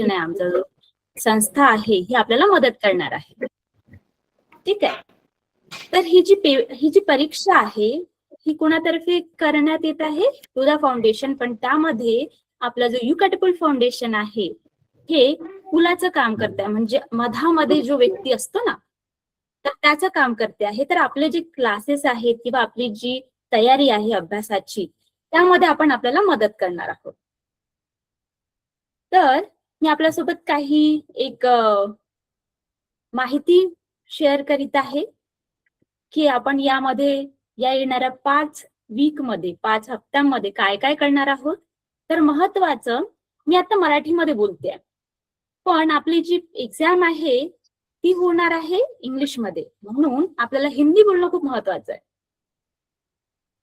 आहे, आमचा जो संस्था आहे ही आपल्याला मदत करणार आहे. ठीक आहे. तर ही जी परीक्षा आहे ही कोणातर्फे करण्यात येत आहे? लुदा फाउंडेशन. पण त्यामध्ये आपला जो यू कॅटapult फाउंडेशन आहे हे पुलाचं काम करत आहे, म्हणजे मधामध्ये जो व्यक्ती असतो ना तर त्याचं काम करते आहे. तर आपले जे क्लासेस आहेत किंवा आपली जी तयारी आहे अभ्यासाची त्यामध्ये आपण आपल्याला मदत करणार आहोत. तर मी आपल्यासोबत काही एक माहिती शेअर करीत आहे की आपण यामध्ये या येणाऱ्या 5 वीकमध्ये 5 हप्त्यांमध्ये काय काय करणार आहोत. तर महत्वाचं, मी आता मराठीमध्ये बोलते, पण आपली जी एक्झाम आहे ती होणार आहे इंग्लिशमध्ये, म्हणून आपल्याला हिंदी बोलणं खूप महत्वाचं आहे.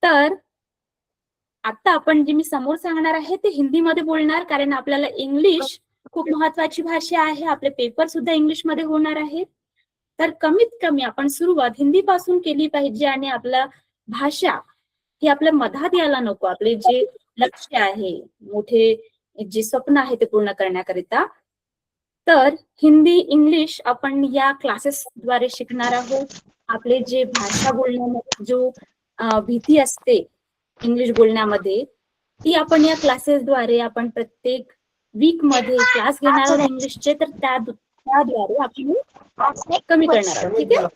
तर आता आपण जे मी समोर सांगणार आहे ते हिंदीमध्ये बोलणार, कारण आपल्याला इंग्लिश खूप महत्वाची भाषा आहे. आपले पेपर सुद्धा इंग्लिशमध्ये होणार आहेत. तर कमीत कमी आपण सुरुवात हिंदी पासून केली पाहिजे आणि आपला भाषा ही आपल्या मधात यायला नको. आपले जे लक्ष्य आहे, मोठे जे स्वप्न आहे ते पूर्ण करण्याकरिता. तर हिंदी इंग्लिश आपण या क्लासेसद्वारे शिकणार आहोत. आपले जे भाषा बोलण्यामध्ये जो भीती असते इंग्लिश बोलण्यामध्ये, ती आपण या क्लासेसद्वारे आपण प्रत्येक वीक मध्ये क्लास घेणार आहोत इंग्लिशचे. तर त्याद्वारे आपण कमी करणार आहोत. ठीक है.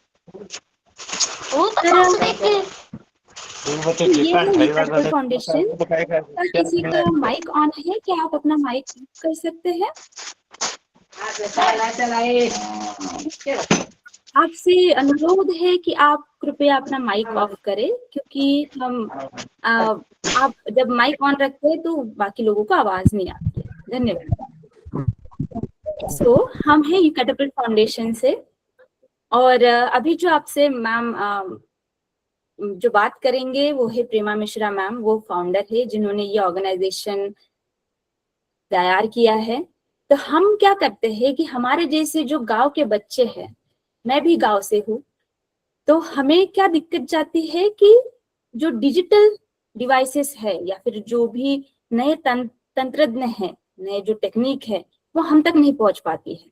तो फाउंडेशन का किसी का माइक ऑन है क्या? आप अपना माइक कर सकते हैं? आपसे अनुरोध है कि आप कृपया अपना माइक ऑफ करें, क्योंकि हम आप जब माइक ऑन रखते हैं तो बाकी लोगों को आवाज नहीं आती है. धन्यवाद. सो हम हैं यू कॅटapult फाउंडेशन से, और अभी जो आपसे मैम जो बात करेंगे वो है प्रेमा मिश्रा मैम. वो फाउंडर है जिन्होंने ये ऑर्गेनाइजेशन तैयार किया है. तो हम क्या करते हैं कि हमारे जैसे जो गांव के बच्चे हैं, मैं भी गांव से हूँ, तो हमें क्या दिक्कत जाती है कि जो डिजिटल डिवाइसेस है या फिर जो भी नए तंत्रज्ञ है, नए जो टेक्निक है वो हम तक नहीं पहुंच पाती है.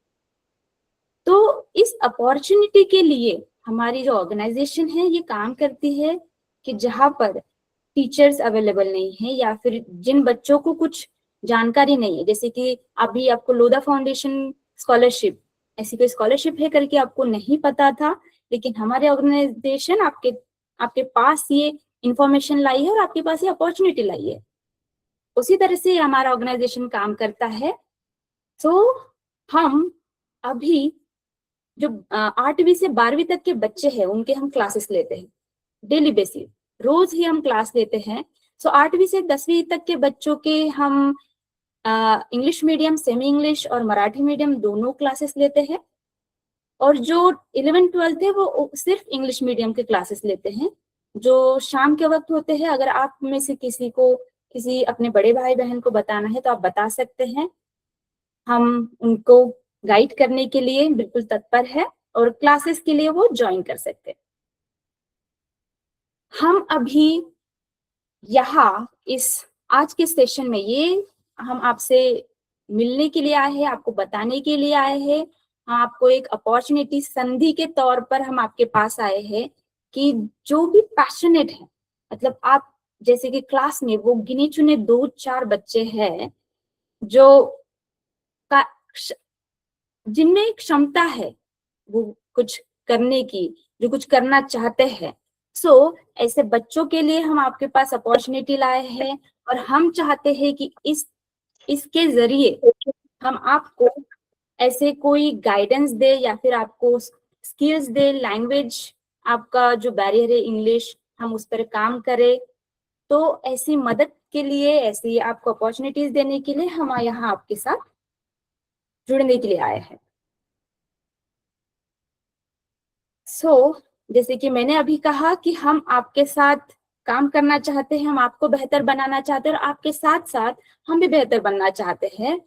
तो इस अपॉर्चुनिटी के लिए हमारी जो ऑर्गेनाइजेशन है ये काम करती है कि जहां पर टीचर्स अवेलेबल नहीं है या फिर जिन बच्चों को कुछ जानकारी नहीं है, जैसे कि अभी आपको लोधा फाउंडेशन स्कॉलरशिप, ऐसी कोई स्कॉलरशिप है करके आपको नहीं पता था, लेकिन हमारे ऑर्गेनाइजेशन आपके पास ये इंफॉर्मेशन लाई है और आपके पास ये अपॉर्चुनिटी लाई है. उसी तरह से हमारा ऑर्गेनाइजेशन काम करता है. तो हम अभी जो 8वीं से 12वीं तक के बच्चे हैं उनके हम क्लासेस लेते हैं डेली बेसिस, रोज ही हम क्लास लेते हैं. सो 8वीं से 10वीं तक के बच्चों के हम इंग्लिश मीडियम, सेमी इंग्लिश और मराठी मीडियम दोनों क्लासेस लेते हैं. और जो 11th-12th है वो सिर्फ इंग्लिश मीडियम के क्लासेस लेते हैं, जो शाम के वक्त होते हैं. अगर आप में से किसी अपने बड़े भाई बहन को बताना है तो आप बता सकते हैं. हम उनको गाइड करने के लिए बिल्कुल तत्पर है और क्लासेस के लिए वो ज्वाइन कर सकते हैं. हम अभी यहाँ इस आज के सेशन में ये हम आपसे मिलने के लिए आए हैं, आपको बताने के लिए आए हैं. आपको एक अपॉर्चुनिटी, संधि के तौर पर हम आपके पास आए हैं कि जो भी पैशनेट है, मतलब आप जैसे कि क्लास में वो गिने चुने 2-4 बच्चे हैं जो जिनमें क्षमता है वो कुछ करने की, जो कुछ करना चाहते हैं. सो ऐसे बच्चों के लिए हम आपके पास अपॉर्चुनिटी लाए हैं और हम चाहते हैं कि इसके जरिए हम आपको ऐसे कोई गाइडेंस दे या फिर आपको स्किल्स दे. लैंग्वेज आपका जो बैरियर है इंग्लिश, हम उस पर काम करें. तो ऐसी मदद के लिए, ऐसी आपको अपॉर्चुनिटीज देने के लिए हम यहाँ आपके साथ जुड़ने के लिए आए हैं. जैसे कि मैंने अभी कहा कि हम आपके साथ काम करना चाहते हैं, हम आपको बेहतर बनाना चाहते हैं और आपके साथ साथ हम भी बेहतर बनना चाहते हैं.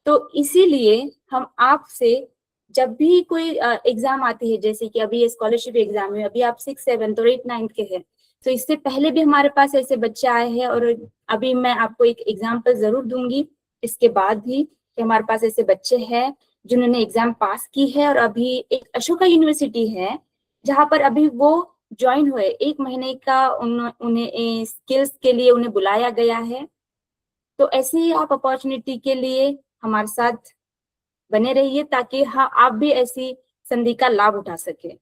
तो इसीलिए हम आपसे जब भी कोई एग्जाम आती है, जैसे कि अभी ये स्कॉलरशिप एग्जाम है, अभी आप 6th, 7th और 8th, 9th के हैं, तो इससे पहले भी हमारे पास ऐसे बच्चे आए हैं और अभी मैं आपको एक एग्जाम्पल जरूर दूंगी इसके बाद भी. कि हमारे पास ऐसे बच्चे हैं जिन्होंने एग्जाम पास की है, और अभी एक अशोका यूनिवर्सिटी है जहां पर अभी वो ज्वाइन हुए, 1 महीने का उन्हें स्किल्स के लिए उन्हें बुलाया गया है। तो ऐसे ही आप अपॉर्चुनिटी के लिए हमारे साथ बने रहिए ताकि हाँ आप भी ऐसी संधि का लाभ उठा सके।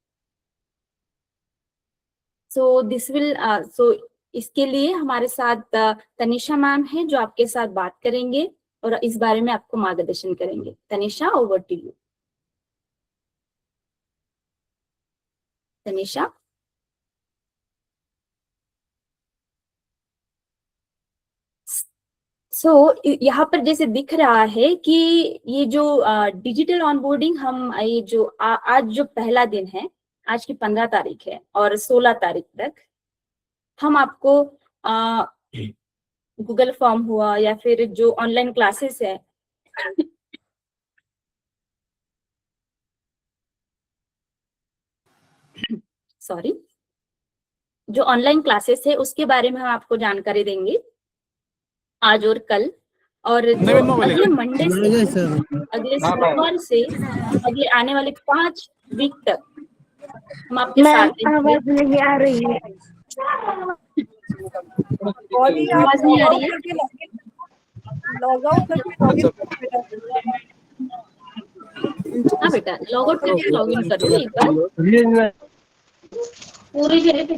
सो इसके लिए हमारे साथ तनिषा मैम है जो आपके साथ बात करेंगे और इस बारे में आपको मार्गदर्शन करेंगे। Tanisha, over to you. Tanisha. यहाँ पर जैसे दिख रहा है कि ये जो डिजिटल ऑनबोर्डिंग हम ये जो आज जो पहला दिन है, आज की 15 तारीख है और 16 तारीख तक हम आपको गूगल फॉर्म हुआ या फिर जो ऑनलाइन क्लासेस है सॉरी, जो ऑनलाइन क्लासेस है उसके बारे में हम आपको जानकारी देंगे आज और कल। और जो अगले मंडे से, अगले सोमवार से अगले आने वाले 5 वीक तक हम आपके साथ आवाज नहीं आ रही है। आवाज नहीं आ रही है। लॉग आउट करके लॉग इन करो बेटा। हाँ बेटा, लॉग आउट करके लॉग इन कर लो एक बार पूरी जगह पे।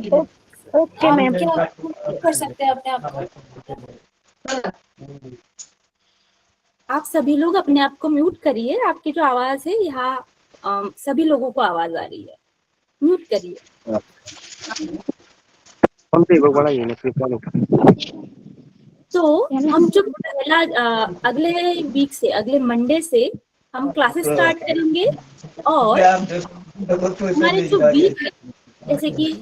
Okay ma'am. कर सकते हैं अपने आप। आप सभी लोग अपने आप को म्यूट करिए। आपकी जो आवाज है यहाँ सभी लोगों को आवाज आ रही है, म्यूट करिए। तो हम जो पहला अगले वीक से, अगले मंडे से हम क्लासेस स्टार्ट करेंगे और हमारे जो वीक है जैसे कि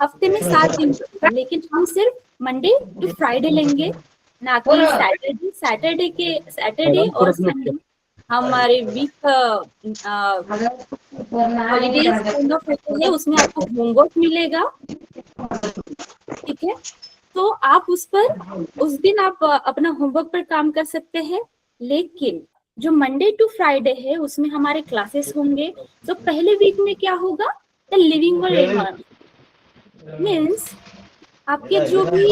हफ्ते में 7 दिन, लेकिन हम सिर्फ मंडे टू फ्राइडे लेंगे, ना कि सैटरडे और संडे हमारे वीक हॉलीडेज होते हैं, उसमें आपको होमवर्क मिलेगा, ठीक है। तो आप उस दिन आप अपना होमवर्क पर काम कर सकते हैं, लेकिन जो मंडे टू फ्राइडे है उसमें हमारे क्लासेस होंगे। तो पहले वीक में क्या होगा, the living world environment means आपके जो भी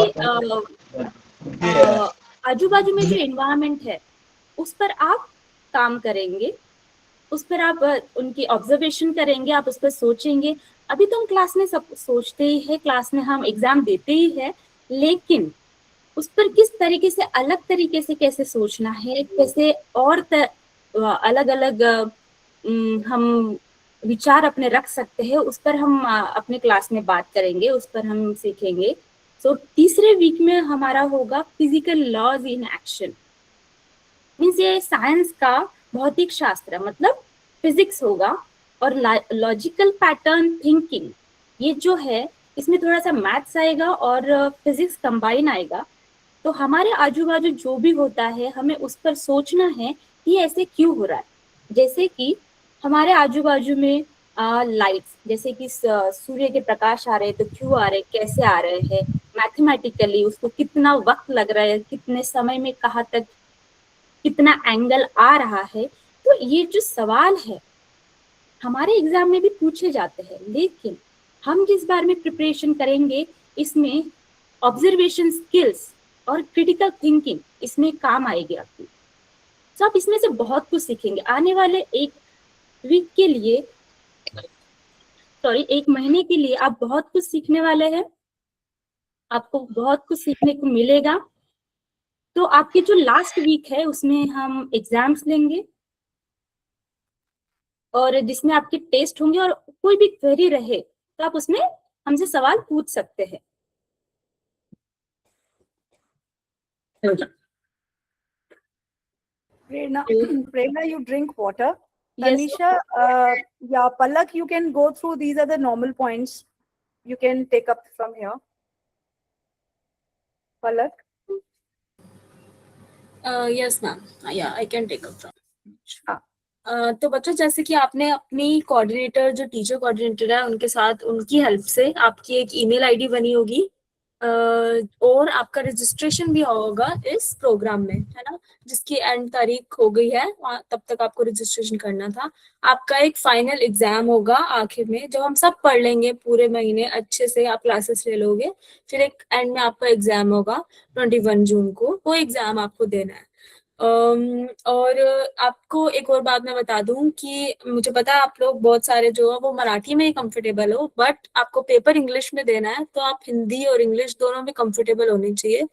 आजू बाजू में जो एनवायरनमेंट है उस पर आप काम करेंगे, उस पर आप उनकी ऑब्जर्वेशन करेंगे, आप उस पर सोचेंगे। अभी तो हम क्लास में सब सोचते ही है, क्लास में हम एग्जाम देते ही है, लेकिन उस पर किस तरीके से, अलग तरीके से कैसे सोचना है, कैसे और अलग अलग हम विचार अपने रख सकते हैं, उस पर हम अपने क्लास में बात करेंगे, उस पर हम सीखेंगे। सो तीसरे वीक में हमारा होगा physical laws in action, means ये साइंस का भौतिक शास्त्र मतलब फिजिक्स होगा, और लॉजिकल पैटर्न थिंकिंग ये जो है इसमें थोड़ा सा मैथ्स आएगा और फिजिक्स कंबाइन आएगा। तो हमारे आजू बाजू जो भी होता है हमें उस पर सोचना है कि ऐसे क्यों हो रहा है। जैसे कि हमारे आजू बाजू में लाइट्स, जैसे कि सूर्य के प्रकाश आ रहे हैं तो क्यों आ रहे हैं, कैसे आ रहे हैं, मैथमेटिकली उसको कितना वक्त लग रहा है, कितने समय में कहाँ तक कितना एंगल आ रहा है। तो ये जो सवाल है हमारे एग्जाम में भी पूछे जाते हैं, लेकिन हम जिस बार में प्रिपरेशन करेंगे इसमें ऑब्जर्वेशन स्किल्स और क्रिटिकल थिंकिंग इसमें काम आएगी आपकी। तो आप इसमें से बहुत कुछ सीखेंगे आने वाले एक वीक के लिए, सॉरी 1 महीने के लिए आप बहुत कुछ सीखने वाले हैं, आपको बहुत कुछ सीखने को मिलेगा। तो आपकी जो लास्ट वीक है उसमें हम एग्जाम्स लेंगे और जिसमें आपके टेस्ट होंगे, और कोई भी क्वेरी रहे तो आप उसमें हमसे सवाल पूछ सकते हैं। Prerna, you drink water. Tanisha, yeah, Palak, you can go through. These are the normal points you can take up from here. Palak. Yes, ma'am. Yeah, I can take up from. तो बच्चों, जैसे कि आपने अपनी coordinator, जो teacher coordinator है, उनके साथ उनकी हेल्प से आपकी एक ईमेल आईडी बनी होगी और आपका रजिस्ट्रेशन भी होगा इस प्रोग्राम में, है ना, जिसकी एंड तारीख हो गई है, तब तक आपको रजिस्ट्रेशन करना था। आपका एक फाइनल एग्जाम होगा आखिर में, जब हम सब पढ़ लेंगे पूरे महीने अच्छे से, आप क्लासेस ले लोगे, फिर एक एंड में आपका एग्जाम होगा 21 जून को, वो एग्जाम आपको देना है। और आपको एक और बात मैं बता दूं कि मुझे पता है आप लोग बहुत सारे जो है वो मराठी में ही कंफर्टेबल हो, बट आपको पेपर इंग्लिश में देना है, तो आप हिंदी और इंग्लिश दोनों में कंफर्टेबल होनी चाहिए,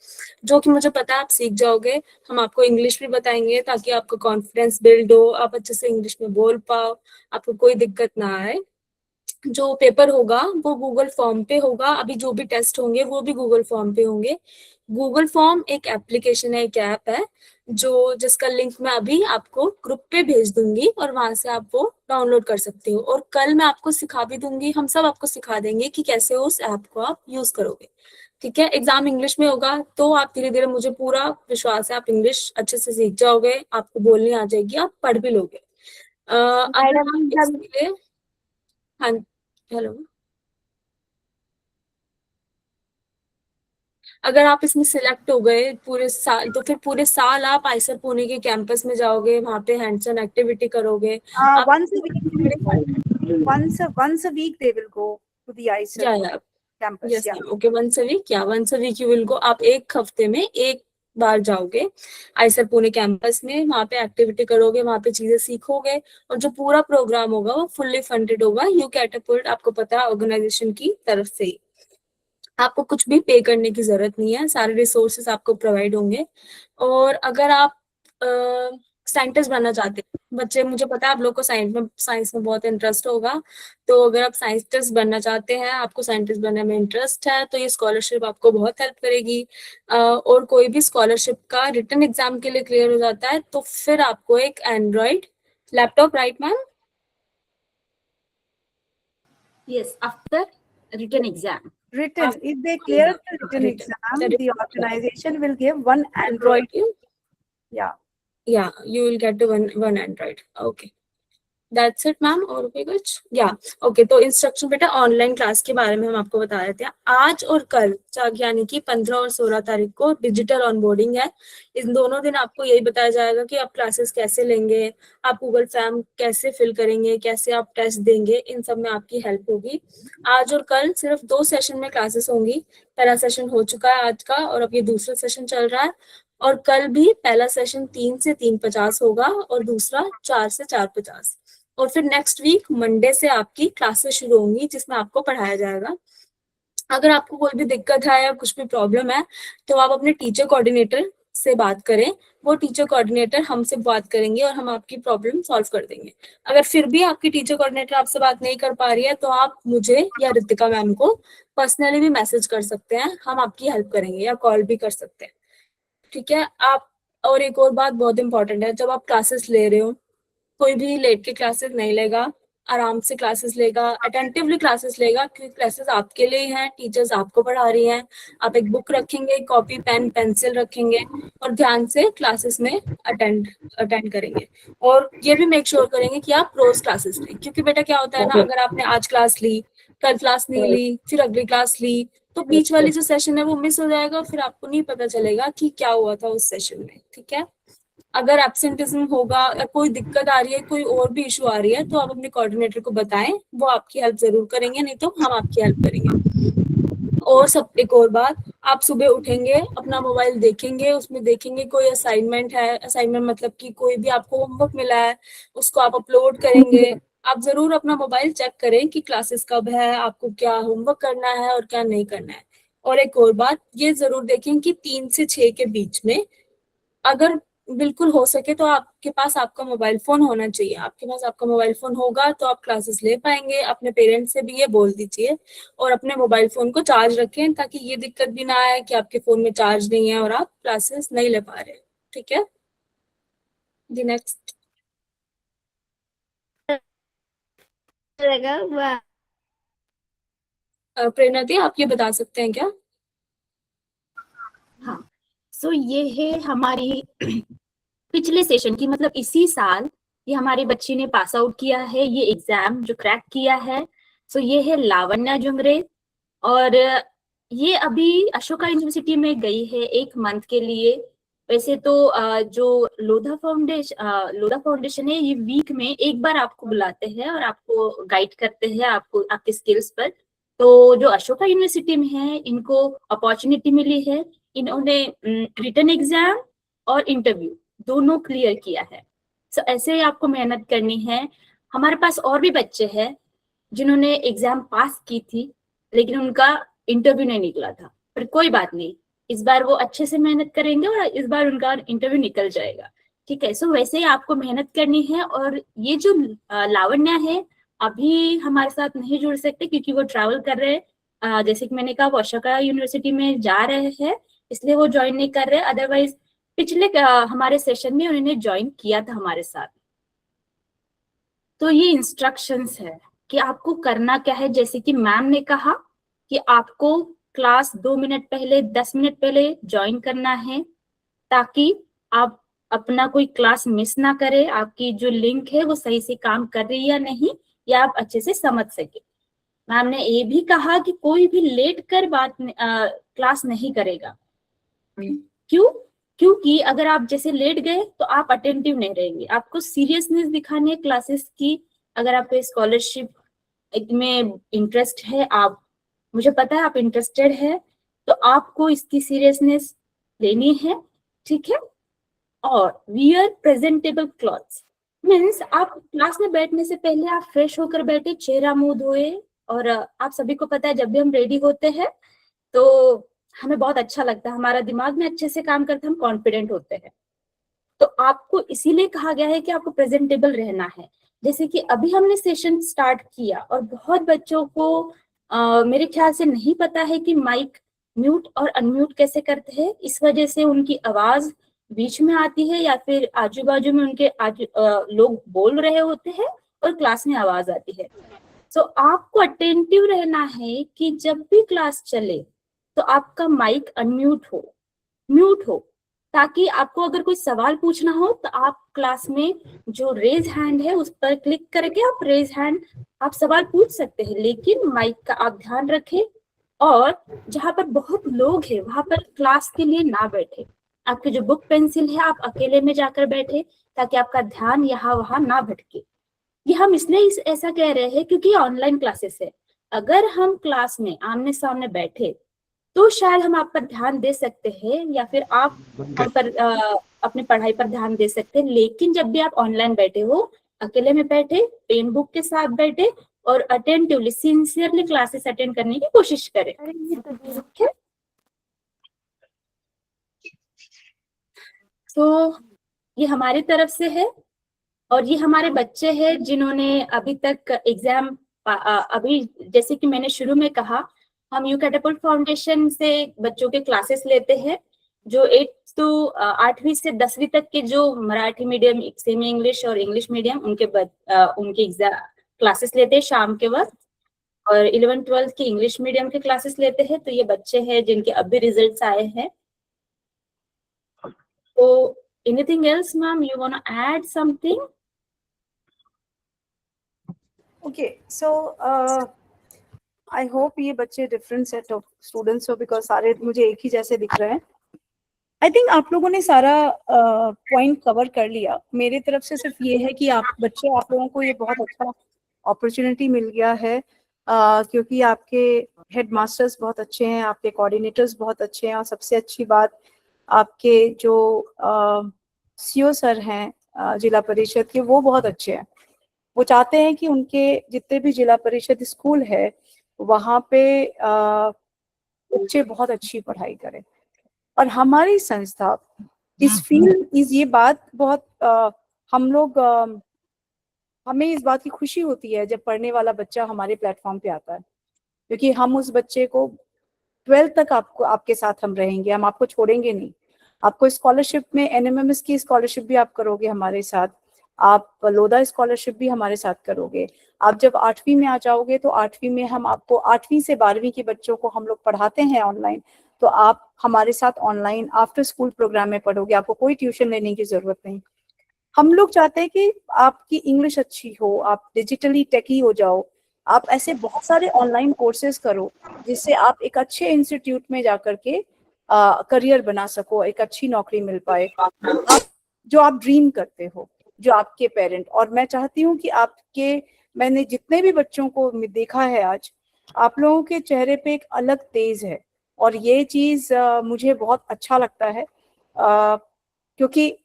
जो कि मुझे पता है आप सीख जाओगे। हम आपको इंग्लिश भी बताएंगे ताकि आपका कॉन्फिडेंस बिल्ड हो, आप अच्छे से इंग्लिश में बोल पाओ, आपको कोई दिक्कत ना आए। जो पेपर होगा वो गूगल फॉर्म पे होगा, अभी जो भी टेस्ट होंगे वो भी गूगल फॉर्म पे होंगे। गूगल फॉर्म एक एप्लीकेशन है, एक ऐप है, जो जिसका लिंक मैं अभी आपको ग्रुप पे भेज दूंगी, और वहां से आप वो डाउनलोड कर सकते हो। और कल मैं आपको सिखा भी दूंगी, हम सब आपको सिखा देंगे कि कैसे उस ऐप को आप यूज करोगे। ठीक है, एग्जाम इंग्लिश में होगा, तो आप धीरे धीरे, मुझे पूरा विश्वास है, आप इंग्लिश अच्छे से सीख जाओगे, आपको बोलनी आ जाएगी, आप पढ़ भी लोगे। अगर आप इसके हाँ, हेलो, अगर आप इसमें सिलेक्ट हो गए पूरे साल, तो फिर पूरे साल आप आइसर पुणे के कैंपस में जाओगे, वहां पे हैंड्स ऑन एक्टिविटी करोगे। आप once a week, once a week they will go to the ISER या campus. Yes Yeah. Okay, once a week, या once a week you will go, आप एक हफ्ते में एक बार जाओगे आइसर पुणे कैंपस में, वहां पे एक्टिविटी करोगे, वहां पे चीजें सीखोगे, और जो पूरा प्रोग्राम होगा वो फुल्ली फंडेड होगा यू कैटअपल्ट, आपको पता है, ऑर्गेनाइजेशन की तरफ से ही। आपको कुछ भी पे करने की जरूरत नहीं है, सारे रिसोर्सेस आपको प्रोवाइड होंगे। और अगर आप साइंटिस्ट बनना चाहते हैं, बच्चे, मुझे पता है आप लोग को साइंस में बहुत इंटरेस्ट होगा, तो अगर आप साइंटिस्ट बनना चाहते हैं, आपको साइंटिस्ट बनने में इंटरेस्ट है, तो ये स्कॉलरशिप आपको बहुत हेल्प करेगी। और कोई भी स्कॉलरशिप का रिटन एग्जाम के लिए क्लियर हो जाता है, तो फिर आपको एक Android laptop, right ma'am? Yes, after written exam. Written. If they clear the written exam, the organization will give one Android. Yeah. Yeah, you will get one Android. Okay. That's it, ma'am, और कोई कुछ? या okay, तो instruction बेटा online class के बारे में हम आपको बता रहे थे। आज और कल, यानी कि 15 और 16 तारीख को डिजिटल ऑनबोर्डिंग है। इन दोनों दिन आपको यही बताया जाएगा कि आप क्लासेस कैसे लेंगे, आप गूगल फॉर्म कैसे फिल करेंगे, कैसे आप टेस्ट देंगे, इन सब में आपकी हेल्प होगी। आज और कल सिर्फ 2 सेशन में क्लासेस होंगी। पहला सेशन हो चुका है आज का, और अब ये दूसरा सेशन चल रहा है। और कल भी पहला सेशन 3 से 3:50 होगा, और दूसरा 4 से 4:50। और फिर नेक्स्ट वीक मंडे से आपकी क्लासेस शुरू होंगी, जिसमें आपको पढ़ाया जाएगा। अगर आपको कोई भी दिक्कत है या कुछ भी प्रॉब्लम है, तो आप अपने टीचर कोऑर्डिनेटर से बात करें, वो टीचर कोऑर्डिनेटर हमसे बात करेंगे और हम आपकी प्रॉब्लम सॉल्व कर देंगे। अगर फिर भी आपकी टीचर कोऑर्डिनेटर आपसे बात नहीं कर पा रही है, तो आप मुझे या रितिका मैम को पर्सनली भी मैसेज कर सकते हैं, हम आपकी हेल्प करेंगे, या कॉल भी कर सकते हैं। ठीक है आप, और एक और बात बहुत इंपॉर्टेंट है, जब आप क्लासेस ले रहे हो, कोई भी लेट के क्लासेस नहीं लेगा, आराम से क्लासेस लेगा, अटेंटिवली क्लासेस लेगा, क्योंकि क्लासेस आपके लिए हैं, टीचर्स आपको पढ़ा रही हैं। आप एक बुक रखेंगे, कॉपी पेन पेंसिल रखेंगे, और ध्यान से क्लासेस में अटेंड करेंगे। और ये भी मेक श्योर करेंगे कि आप रोज क्लासेस लें, क्योंकि बेटा क्या होता है ना, अगर आपने आज क्लास ली, कल क्लास नहीं ली, फिर अगली क्लास ली, तो बीच वाली जो सेशन है वो मिस हो जाएगा, फिर आपको नहीं पता चलेगा कि क्या हुआ था उस सेशन में। ठीक है, अगर एब्सेंटिज्म होगा या कोई दिक्कत आ रही है, कोई और भी इशू आ रही है, तो आप अपने कोऑर्डिनेटर को बताएं, वो आपकी हेल्प जरूर करेंगे, नहीं तो हम आपकी हेल्प करेंगे। और सब, एक और बात, आप सुबह उठेंगे, अपना मोबाइल देखेंगे, उसमें देखेंगे कोई असाइनमेंट है, असाइनमेंट मतलब कि कोई भी आपको होमवर्क मिला है, उसको आप अपलोड करेंगे। आप जरूर अपना मोबाइल चेक करें कि क्लासेस कब है, आपको क्या होमवर्क करना है और क्या नहीं करना है। और एक और बात, ये जरूर देखें कि 3 से 6 के बीच में, अगर बिल्कुल हो सके तो आपके पास आपका मोबाइल फोन होना चाहिए। आपके पास आपका मोबाइल फोन होगा तो आप क्लासेस ले पाएंगे। अपने पेरेंट्स से भी ये बोल दीजिए, और अपने मोबाइल फोन को चार्ज रखें, ताकि ये दिक्कत भी ना आए कि आपके फोन में चार्ज नहीं है और आप क्लासेस नहीं ले पा रहे। ठीक है, दी नेक्स्ट प्रेरणा दी, आप ये बता सकते हैं क्या? हाँ, सो ये है हमारी पिछले सेशन की, मतलब इसी साल ये हमारे बच्चे ने पास आउट किया है, ये एग्जाम जो क्रैक किया है। सो ये है लावण्या जुमरे, और ये अभी अशोका यूनिवर्सिटी में गई है 1 मंथ के लिए। वैसे तो जो लोधा फाउंडेशन है, ये वीक में एक बार आपको बुलाते हैं और आपको गाइड करते हैं आपको आपके स्किल्स पर। तो जो अशोका यूनिवर्सिटी में है, इनको अपॉर्चुनिटी मिली है, इन्होंने रिटन एग्जाम और इंटरव्यू दोनों क्लियर किया है। सो ऐसे ही आपको मेहनत करनी है। हमारे पास और भी बच्चे हैं जिन्होंने एग्जाम पास की थी, लेकिन उनका इंटरव्यू नहीं निकला था, पर कोई बात नहीं, इस बार वो अच्छे से मेहनत करेंगे और इस बार उनका इंटरव्यू निकल जाएगा। ठीक है, सो वैसे ही आपको मेहनत करनी है। और ये जो लावण्या है, अभी हमारे साथ नहीं जुड़ सकते क्योंकि वो ट्रैवल कर रहे हैं। जैसे कि मैंने कहा, वो अशोका यूनिवर्सिटी में जा रहे हैं, इसलिए वो ज्वाइन नहीं कर रहे। अदरवाइज पिछले हमारे सेशन में उन्होंने ज्वाइन किया था हमारे साथ। तो ये इंस्ट्रक्शंस है कि आपको करना क्या है। जैसे कि मैम ने कहा कि आपको क्लास 2 मिनट पहले, 10 मिनट पहले ज्वाइन करना है, ताकि आप अपना कोई क्लास मिस ना करे, आपकी जो लिंक है वो सही से काम कर रही है या नहीं, या आप अच्छे से समझ सके। मैम ने ये भी कहा कि कोई भी लेट कर क्लास नहीं करेगा। क्यों? क्योंकि अगर आप जैसे लेट गए तो आप अटेंटिव नहीं रहेंगे। आपको सीरियसनेस दिखानी है क्लासेस की। अगर आपको स्कॉलरशिप में इंटरेस्ट है, आप, मुझे पता है आप इंटरेस्टेड है, तो आपको इसकी सीरियसनेस लेनी है। ठीक है। और वियर प्रेजेंटेबल क्लॉथ्स मीन्स आप क्लास में बैठने से पहले आप फ्रेश होकर बैठे, चेहरा मुंह धोए। और आप सभी को पता है, जब भी हम रेडी होते हैं तो हमें बहुत अच्छा लगता है, हमारा दिमाग में अच्छे से काम करता है, हम कॉन्फिडेंट होते हैं। तो आपको इसीलिए कहा गया है कि आपको प्रेजेंटेबल रहना है। जैसे कि अभी हमने सेशन स्टार्ट किया और बहुत बच्चों को मेरे ख्याल से नहीं पता है कि माइक म्यूट और अनम्यूट कैसे करते हैं। इस वजह से उनकी आवाज बीच में आती है, या फिर आजू बाजू में उनके लोग बोल रहे होते हैं और क्लास में आवाज आती है। सो आपको अटेंटिव रहना है कि जब भी क्लास चले तो आपका माइक अनम्यूट हो, म्यूट हो, ताकि आपको अगर कोई सवाल पूछना हो तो आप क्लास में जो रेज हैंड है उस पर क्लिक करके आप रेज हैंड, आप सवाल पूछ सकते हैं, लेकिन माइक का आप ध्यान रखें। और जहां पर बहुत लोग हैं वहां पर क्लास के लिए ना बैठे। आपके जो बुक पेंसिल है आप अकेले में जाकर बैठे, ताकि आपका ध्यान यहाँ वहां ना भटके। ये हम इसलिए ऐसा कह रहे हैं क्योंकि ऑनलाइन क्लासेस है। अगर हम क्लास में आमने सामने बैठे तो शायद हम आप पर ध्यान दे सकते हैं, या फिर आप हम पर अपनी पढ़ाई पर ध्यान दे सकते हैं। लेकिन जब भी आप ऑनलाइन बैठे हो, अकेले में बैठे, पेन बुक के साथ बैठे और अटेंटिवली सिंसियरली क्लासेस अटेंड करने की कोशिश करें। तो ये हमारी तरफ से है। और ये हमारे बच्चे हैं जिन्होंने अभी तक एग्जाम, अभी जैसे कि मैंने शुरू में कहा, हम यू कैटapult फाउंडेशन से बच्चों के क्लासेस लेते हैं, जो 8वीं से 10वीं तक के जो मराठी मीडियम, सेमी इंग्लिश और इंग्लिश मीडियम, उनके एग्जाम क्लासेस लेते हैं शाम के वक्त। और 11th-12th की इंग्लिश मीडियम के क्लासेस लेते हैं। तो ये बच्चे हैं जिनके अभी रिजल्ट्स आए हैं। तो anything else, ma'am, you want to add something? Okay, so I hope ये बच्चे different set of students हो, because सारे मुझे एक ही जैसे दिख रहे हैं। I think आप लोगों ने सारा पॉइंट कवर कर लिया। मेरे तरफ से सिर्फ ये है कि आप लोगों को ये बहुत अच्छा अपॉर्चुनिटी मिल गया है, क्योंकि आपके हेड मास्टर्स बहुत अच्छे हैं, आपके कोऑर्डिनेटर्स बहुत अच्छे हैं, और सबसे अच्छी बात आपके जो सीओ सर हैं जिला परिषद के, वो बहुत अच्छे हैं। वो चाहते हैं कि उनके जितने भी जिला परिषद स्कूल है वहाँ पे बच्चे बहुत अच्छी पढ़ाई करें। और हमारी संस्था इस फील्ड, ये बात बहुत हमें इस बात की खुशी होती है जब पढ़ने वाला बच्चा हमारे प्लेटफॉर्म पे आता है, क्योंकि हम उस बच्चे को 12th तक आपके साथ हम रहेंगे, हम आपको छोड़ेंगे नहीं। आपको स्कॉलरशिप में NMMS की स्कॉलरशिप भी आप करोगे हमारे साथ, आप लोधा स्कॉलरशिप भी हमारे साथ करोगे। आप जब 8वीं में आ जाओगे तो 8वीं में हम आपको 8वीं से 12वीं के बच्चों को हम लोग पढ़ाते हैं ऑनलाइन, तो आप हमारे साथ ऑनलाइन आफ्टर स्कूल प्रोग्राम में पढ़ोगे, आपको कोई ट्यूशन लेने की जरूरत नहीं। हम लोग चाहते हैं कि आपकी इंग्लिश अच्छी हो, आप डिजिटली टेकी हो जाओ, आप ऐसे बहुत सारे ऑनलाइन कोर्सेज करो जिससे आप एक अच्छे इंस्टीट्यूट में जाकर के करियर बना सको, एक अच्छी नौकरी मिल पाए, आप जो आप ड्रीम करते हो, जो आपके पेरेंट। और मैं चाहती हूँ कि आपके, मैंने जितने भी बच्चों को देखा है आज, आप लोगों के चेहरे पे एक अलग तेज है, और ये चीज मुझे बहुत अच्छा लगता है, क्योंकि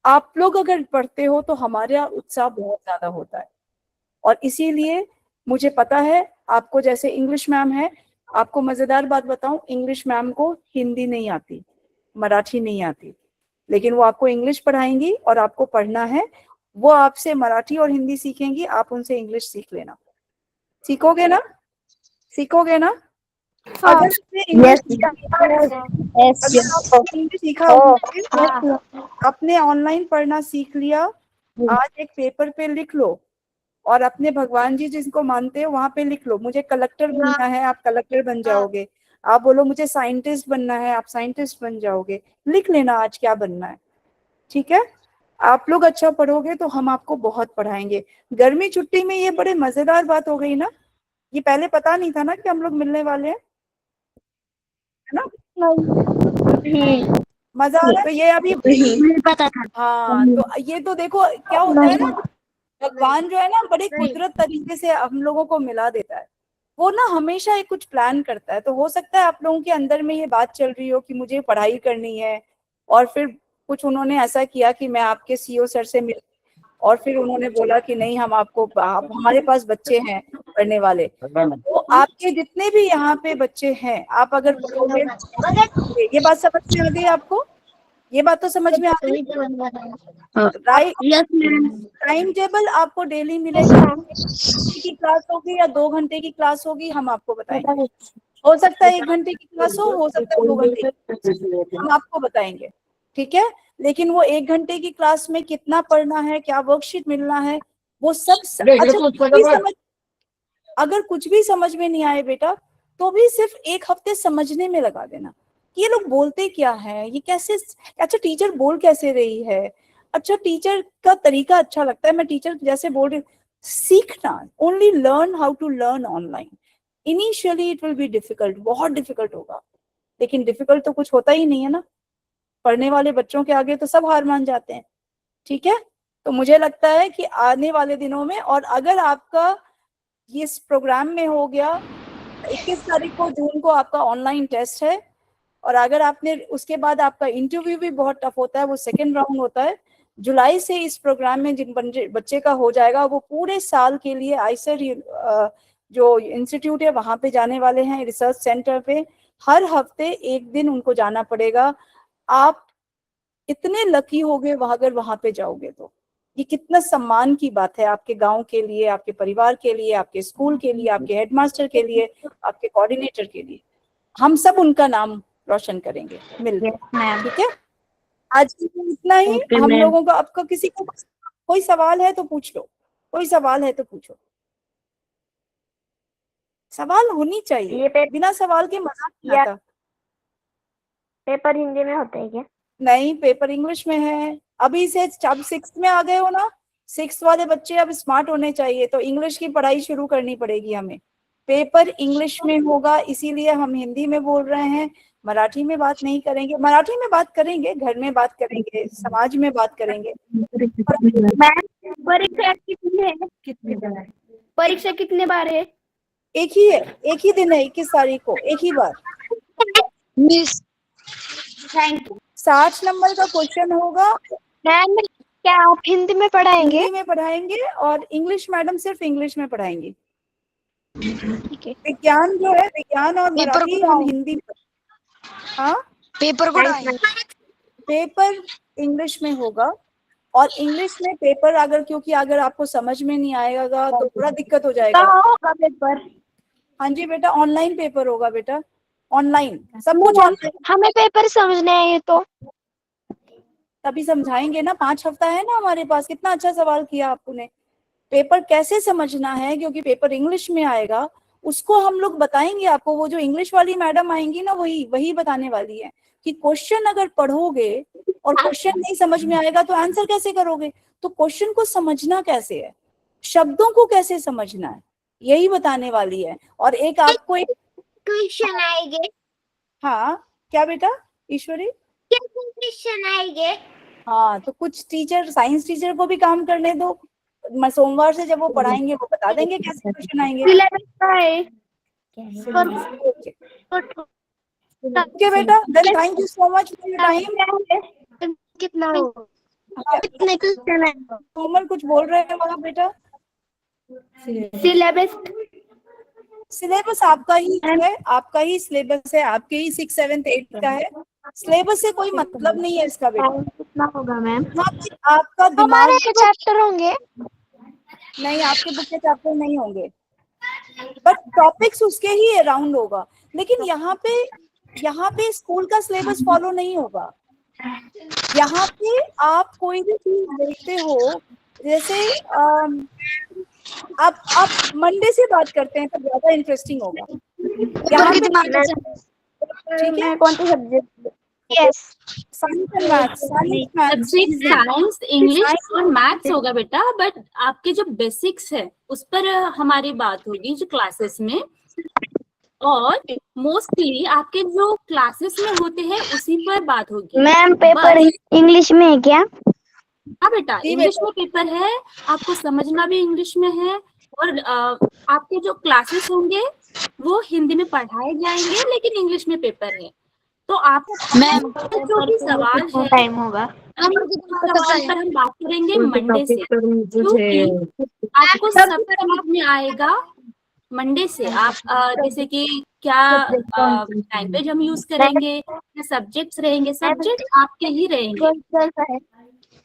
आप लोग अगर पढ़ते हो तो हमारा उत्साह बहुत ज्यादा होता है। और इसीलिए मुझे पता है आपको, जैसे इंग्लिश मैम है, आपको मजेदार बात बताऊं, इंग्लिश मैम को हिंदी नहीं आती, मराठी नहीं आती, लेकिन वो आपको इंग्लिश पढ़ाएंगी और आपको पढ़ना है। वो आपसे मराठी और हिंदी सीखेंगी, आप उनसे इंग्लिश सीख लेना। सीखोगे ना? सीखोगे ना? अगर आपने इंग्लिश सीखा, अपने ऑनलाइन पढ़ना सीख लिया, आज एक पेपर पे लिख लो और अपने भगवान जी जिसको मानते हो वहां पे लिख लो, मुझे कलेक्टर बनना है, आप कलेक्टर बन जाओगे। आप बोलो मुझे साइंटिस्ट बनना है, आप साइंटिस्ट बन जाओगे। लिख लेना आज क्या बनना है, ठीक है? आप लोग अच्छा पढ़ोगे तो हम आपको बहुत पढ़ाएंगे। गर्मी छुट्टी में ये बड़े मजेदार बात हो गई ना, ये पहले पता नहीं था ना कि हम लोग मिलने वाले हैं, है ना? मजा आ रहा है? तो ये अभी पता था। हाँ, तो ये तो देखो क्या होता है ना, भगवान जो है ना बड़ी कुदरत तरीके से हम लोगों को मिला देता है। वो ना हमेशा एक कुछ प्लान करता है। तो हो सकता है आप लोगों के अंदर में ये बात चल रही हो कि मुझे पढ़ाई करनी है, और फिर कुछ उन्होंने ऐसा किया कि मैं आपके सीईओ सर से मिल, और फिर उन्होंने बोला कि नहीं हम आपको, हमारे पास बच्चे हैं पढ़ने वाले। तो आपके जितने भी यहाँ पे बच्चे हैं, आप अगर पढ़ोगे, ये बात समझ में आ गई आपको? ये बात तो समझ में आ गई, राइट? टाइम टेबल आपको डेली मिलेगा, की क्लास होगी या 2 घंटे की क्लास होगी हम आपको बताएंगे। हो सकता है 1 घंटे की क्लास हो सकता है 2 घंटे की क्लास हो, हम आपको बताएंगे, ठीक है? लेकिन वो 1 घंटे की क्लास में कितना पढ़ना है, क्या वर्कशीट मिलना है, वो सब अच्छा कुछ भी समझ, अगर कुछ भी समझ में नहीं आए बेटा, तो भी सिर्फ 1 हफ्ते समझने में लगा देना कि ये लोग बोलते क्या है, ये कैसे, अच्छा टीचर बोल कैसे रही है, अच्छा टीचर का तरीका अच्छा लगता है, मैं टीचर जैसे बोल रही हूँ। सीखना, only learn how to learn online. Initially it will be difficult, बहुत डिफिकल्ट होगा, लेकिन डिफिकल्ट तो कुछ होता ही नहीं है ना। पढ़ने वाले बच्चों के आगे तो सब हार मान जाते हैं, ठीक है? तो मुझे लगता है कि आने वाले दिनों में, और अगर आपका ये इस प्रोग्राम में हो गया, 21 तारीख को जून को आपका ऑनलाइन टेस्ट है, और अगर आपने उसके बाद आपका इंटरव्यू भी बहुत टफ होता है, वो सेकेंड राउंड होता है। जुलाई से इस प्रोग्राम में जिन बच्चे का हो जाएगा, वो पूरे साल के लिए आइसर जो इंस्टीट्यूट है वहां पे जाने वाले हैं, रिसर्च सेंटर पे। हर हफ्ते 1 दिन उनको जाना पड़ेगा। आप इतने लकी होगे वहां, अगर वहां पे जाओगे तो ये कितना सम्मान की बात है आपके गांव के लिए, आपके परिवार के लिए, आपके स्कूल के लिए, आपके हेडमास्टर के लिए, आपके कोऑर्डिनेटर के लिए। हम सब उनका नाम रोशन करेंगे मिलकर, ठीक है? आज इतना ही हम लोगों का। आपका किसी को कोई सवाल है तो पूछ लो, कोई सवाल है तो पूछो। सवाल होनी चाहिए, बिना सवाल के मजा नहीं आता। पेपर हिंदी में होता है क्या? नहीं, पेपर इंग्लिश में है। अभी से अब 6th में आ गए हो ना, 6th वाले बच्चे अब स्मार्ट होने चाहिए, तो इंग्लिश की पढ़ाई शुरू करनी पड़ेगी हमें। पेपर इंग्लिश में होगा, इसीलिए हम हिंदी में बोल रहे हैं, मराठी में बात नहीं करेंगे। मराठी में बात करेंगे, घर में बात करेंगे, समाज में बात करेंगे। परीक्षा कितनी है? परीक्षा कितने बार है? एक ही है, एक ही दिन है, 21 तारीख को, एक ही बार। Miss thank you. 60 नंबर का क्वेश्चन होगा। मैम क्या आप हिंदी में पढ़ाएंगे? हिंदी में पढ़ाएंगे, और इंग्लिश मैडम सिर्फ इंग्लिश में पढ़ाएंगी। ठीक है। विज्ञान जो है, विज्ञान और मराठी हम हिंदी में। हाँ, पेपर को पेपर इंग्लिश में होगा, और इंग्लिश में पेपर अगर, क्योंकि अगर आपको समझ में नहीं आएगा तो थोड़ा दिक्कत हो जाएगा। होगा पेपर? हाँ जी बेटा, ऑनलाइन पेपर होगा बेटा, ऑनलाइन सब कुछ ऑनलाइन। हमें पेपर समझने आए तो तभी समझाएंगे ना, 5 हफ्ता है ना हमारे पास। कितना अच्छा सवाल किया आपने। पेपर कैसे समझना है, क्योंकि पेपर इंग्लिश में आएगा, उसको हम लोग बताएंगे आपको। वो जो इंग्लिश वाली मैडम आएंगी ना, वही बताने वाली है कि क्वेश्चन अगर पढ़ोगे और क्वेश्चन नहीं समझ में आएगा तो आंसर कैसे करोगे। तो क्वेश्चन को समझना कैसे है, शब्दों को कैसे समझना है, यही बताने वाली है। और एक आपको एक क्वेश्चन आएंगे, हाँ क्या बेटा ईश्वरी? क्वेश्चन आएंगे। हाँ तो कुछ टीचर, साइंस टीचर को भी काम करने दो, सोमवार से जब वो पढ़ाएंगे वो बता देंगे कैसे क्वेश्चन आएंगे। सिलेबस का है। ओके बेटा, then thank you so much for your time. कितना होगा? कितने क्वेश्चन है? कोमल कुछ बोल रहे हैं वहाँ बेटा? सिलेबस सिलेबस आपका ही है, आपका ही सिलेबस है, आपके ही 6, 7, 8 का है। सिलेबस से कोई मतलब नहीं है इसका बेटा। कितना होगा मैम? वहाँ पे आपका दिमाग हमारे चैप्टर होंगे। नहीं, आपके बुक के चैप्टर नहीं होंगे, बट टॉपिक्स उसके ही अराउंड होगा। लेकिन यहाँ पे स्कूल का सिलेबस फॉलो नहीं होगा। यहाँ पे आप कोई भी चीज देखते हो, जैसे आप मंडे से बात करते हैं तो ज्यादा इंटरेस्टिंग होगा। यहाँ पे ठीक है, कौन सा subject? Yes, science and maths, subject science, English और मैथ्स होगा बेटा, बट आपके जो बेसिक्स है उस पर हमारी बात होगी जो क्लासेस में, और मोस्टली आपके जो क्लासेस में होते हैं उसी पर बात होगी। मैम पेपर इंग्लिश में है क्या? हाँ बेटा, इंग्लिश में पेपर है, आपको समझना भी इंग्लिश में है, और आपके जो क्लासेस होंगे वो हिंदी में पढ़ाए जाएंगे लेकिन इंग्लिश में पेपर है। तो आपको मैम जो भी सवाल है, टाइम होगा। सवाल पर हम बात करेंगे मंडे से, क्योंकि आपको सब समझ में आएगा मंडे से। आप जैसे कि क्या लैंग्वेज हम यूज करेंगे, क्या सब्जेक्ट्स रहेंगे, सब्जेक्ट आपके ही रहेंगे,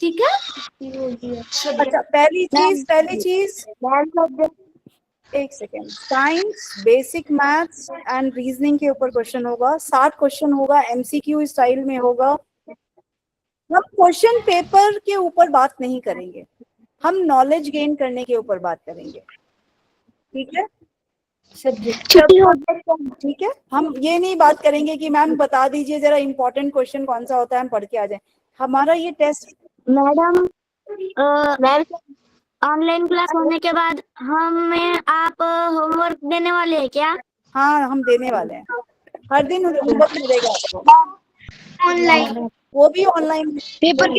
ठीक है। अच्छा, पहली चीज एक second, science, basic maths and reasoning के ऊपर क्वेश्चन होगा। 60 क्वेश्चन होगा, एमसीक्यू स्टाइल में होगा। हम क्वेश्चन पेपर के ऊपर बात नहीं करेंगे, हम नॉलेज गेन करने के ऊपर बात करेंगे, ठीक है। ठीक है, हम ये नहीं बात करेंगे कि मैम बता दीजिए जरा इम्पोर्टेंट क्वेश्चन कौन सा होता है, हम पढ़ के आ जाए। हमारा ये टेस्ट मैडम ऑनलाइन क्लास होने के बाद हमें आप होमवर्क देने वाले हैं क्या? हाँ हम देने वाले हैं, हर दिन होमवर्क मिलेगा आपको ऑनलाइन। वो भी ऑनलाइन। पेपर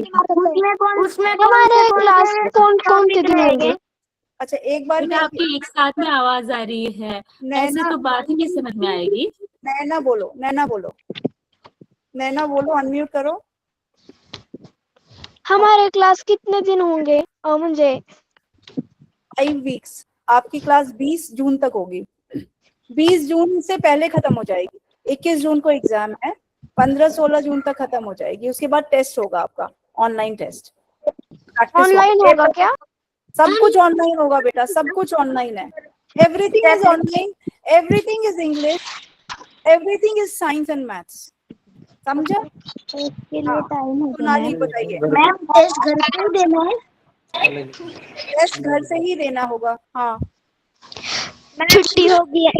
उसमें हमारे क्लास कौन से दिन होंगे? अच्छा एक बार में आपकी एक साथ में आवाज आ रही है, ऐसे तो बात ही नहीं समझ में आएगी। नैना बोलो, अनम्यूट करो। हमारे क्लास कितने दिन होंगे? मुझे 5 वीक्स। आपकी क्लास 20 जून तक होगी, 20 जून से पहले खत्म हो जाएगी। 21 जून को एग्जाम है, 15-16 जून तक खत्म हो जाएगी। उसके बाद टेस्ट होगा आपका, ऑनलाइन टेस्ट। ऑनलाइन होगा क्या? सब कुछ ऑनलाइन होगा बेटा, सब कुछ ऑनलाइन है। Everything is online, everything is English, everything is science and maths, समझा? इसके लिए टाइम होगा सोनाली बताइए। मैम, टेस्ट घर पे ही देना है? टेस्ट घर से ही देना होगा, हाँ। छुट्टी होगी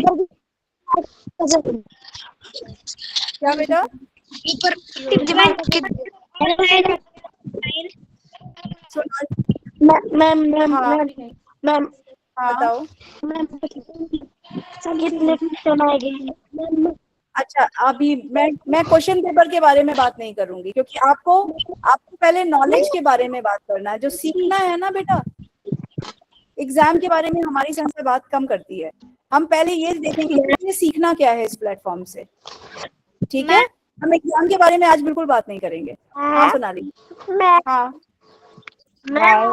क्या बेटा? मैम बताओ। कितने क्वेश्चन आएंगे? अच्छा अभी मैं क्वेश्चन पेपर के बारे में बात नहीं करूंगी, क्योंकि आपको पहले नॉलेज के बारे में बात करना है, जो सीखना है ना बेटा। एग्जाम के बारे में हमारी संस्था बात कम करती है, हम पहले ये देखेंगे कि मुझे सीखना क्या है इस प्लेटफॉर्म से, ठीक है। हम एग्जाम के बारे में आज बिल्कुल बात नहीं करेंगे। हाँ सोनाली। हाँ मैम,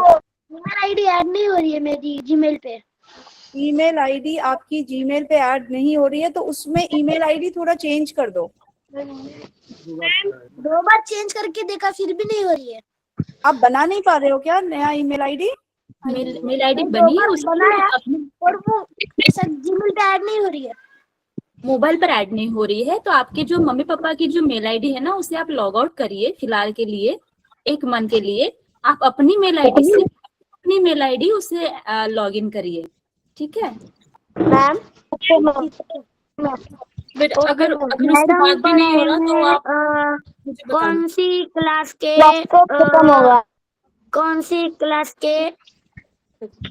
ईमेल आईडी ऐड नहीं हो रही है मेरी जीमेल पे। ईमेल आईडी आपकी जीमेल पे ऐड नहीं हो रही है, तो उसमें ईमेल आईडी थोड़ा चेंज कर दो। 2 बार चेंज करके देखा फिर भी नहीं हो रही है। आप बना नहीं पा रहे हो क्या नया ईमेल आईडी? मेल आईडी बनी है, बनाया उसमें और वो जीमेल पे ऐड नहीं हो रही है, मोबाइल पर ऐड नहीं हो रही है। तो आपके जो मम्मी पापा की जो मेल आईडी है ना, उसे आप लॉग आउट करिए फिलहाल के लिए, 1 मंथ के लिए। आप अपनी मेल आईडी उसे लॉग इन करिए, ठीक है मैम। बेटा। अगर उसके बाद भी नहीं हो रहा तो आप मुझे बताना। कौन सी क्लास के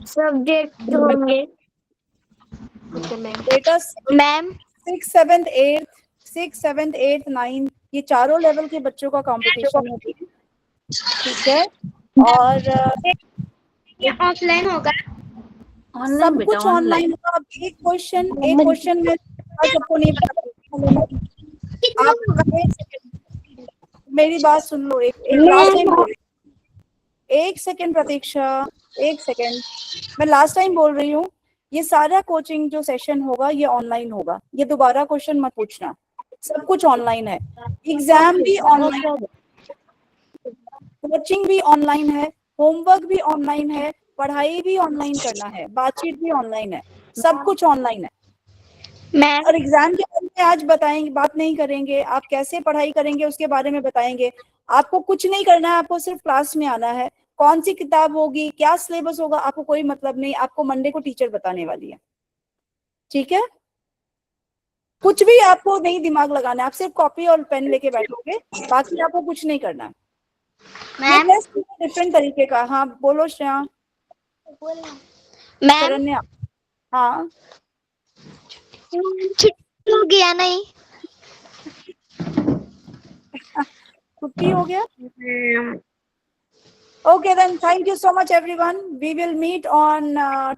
सब्जेक्ट होंगे? बेटा मैम 6, 7, 8, 6, 7, 8, 9 ये चारों लेवल के बच्चों का कंपटीशन है, ठीक है। और ऑफलाइन होगा? ऑनलाइन सब बेटा कुछ ऑनलाइन। ऑनलाइन होगा। अब एक क्वेश्चन मैं सबको नहीं बता, आप एक सेकंड मेरी बात सुन लो, एक लास्ट टाइम बोल, एक सेकंड प्रतीक्षा, एक सेकंड, मैं लास्ट टाइम बोल रही हूँ, ये सारा कोचिंग जो सेशन होगा ये ऑनलाइन होगा, ये दोबारा क्वेश्चन मत पूछना, सब कुछ ऑनलाइन है, एग्जाम भी ऑनलाइन है, कोचिंग भी ऑनलाइन है, होमवर्क भी ऑनलाइन है, पढ़ाई भी ऑनलाइन करना है, बातचीत भी ऑनलाइन है, सब कुछ ऑनलाइन है। मैम और एग्जाम के बारे में आज बताएंगे, बात नहीं करेंगे, आप कैसे पढ़ाई करेंगे उसके बारे में बताएंगे। आपको कुछ नहीं करना है, आपको सिर्फ क्लास में आना है, कौन सी किताब होगी, क्या सिलेबस होगा, आपको कोई मतलब नहीं, आपको मंडे को टीचर बताने वाली है, ठीक है। कुछ भी आपको नहीं दिमाग लगाना है, आप सिर्फ कॉपी और पेन लेके बैठोगे, बाकी आपको कुछ नहीं करना है। मैम डिफरेंट तरीके का। हाँ बोलो श्रेया। मैम शरण्या। हाँ छुट्टी हो गया नहीं? छुट्टी हो गया। Okay, then thank you so much everyone. We will meet on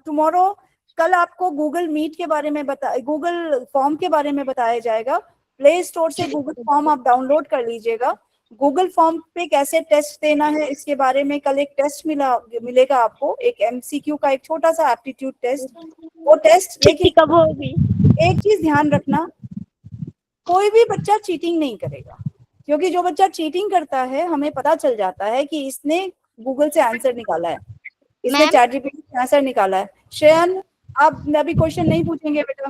tomorrow. कल आपको गूगल मीट के बारे में गूगल फॉर्म के बारे में बताया जाएगा। प्ले स्टोर से गूगल फॉर्म आप डाउनलोड कर लीजिएगा। गूगल फॉर्म पे कैसे टेस्ट देना है इसके बारे में कल एक टेस्ट मिलेगा आपको, एक MCQ का एक छोटा सा एप्टीट्यूड टेस्ट, वो टेस्ट। लेकिन कब होगी? एक चीज ध्यान रखना, कोई भी बच्चा चीटिंग नहीं करेगा, क्योंकि जो बच्चा चीटिंग करता है हमें पता चल जाता है कि इसने गूगल से आंसर निकाला है, इसने चैट जीपीटी से आंसर निकाला है। श्रेयन आप अभी क्वेश्चन नहीं पूछेंगे बेटा।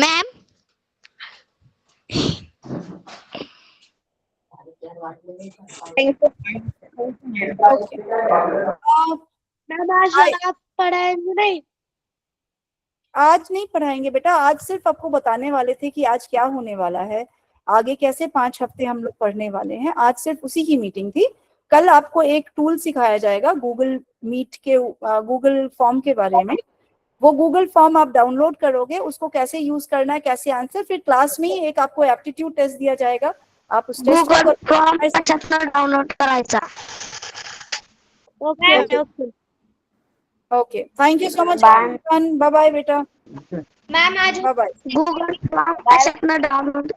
मैम आज आप पढ़ाएंगे नहीं? आज नहीं पढ़ाएंगे बेटा, आज सिर्फ आपको बताने वाले थे कि आज क्या होने वाला है, आगे कैसे 5 हफ्ते हम लोग पढ़ने वाले हैं, आज सिर्फ उसी की मीटिंग थी। कल आपको एक टूल सिखाया जाएगा गूगल मीट के गूगल फॉर्म के बारे में, वो गूगल फॉर्म आप डाउनलोड करोगे, उसको कैसे यूज करना है, कैसे आंसर, फिर क्लास में ही एक आपको एप्टीट्यूड टेस्ट दिया जाएगा, आप उस टेस्ट गूगल को फॉर्म अच्छा डाउनलोड करायचा। Okay okay okay. Thank you so much bye bye बेटा, मैम आज बाय बाय। गूगल फॉर्म अच्छा डाउनलोड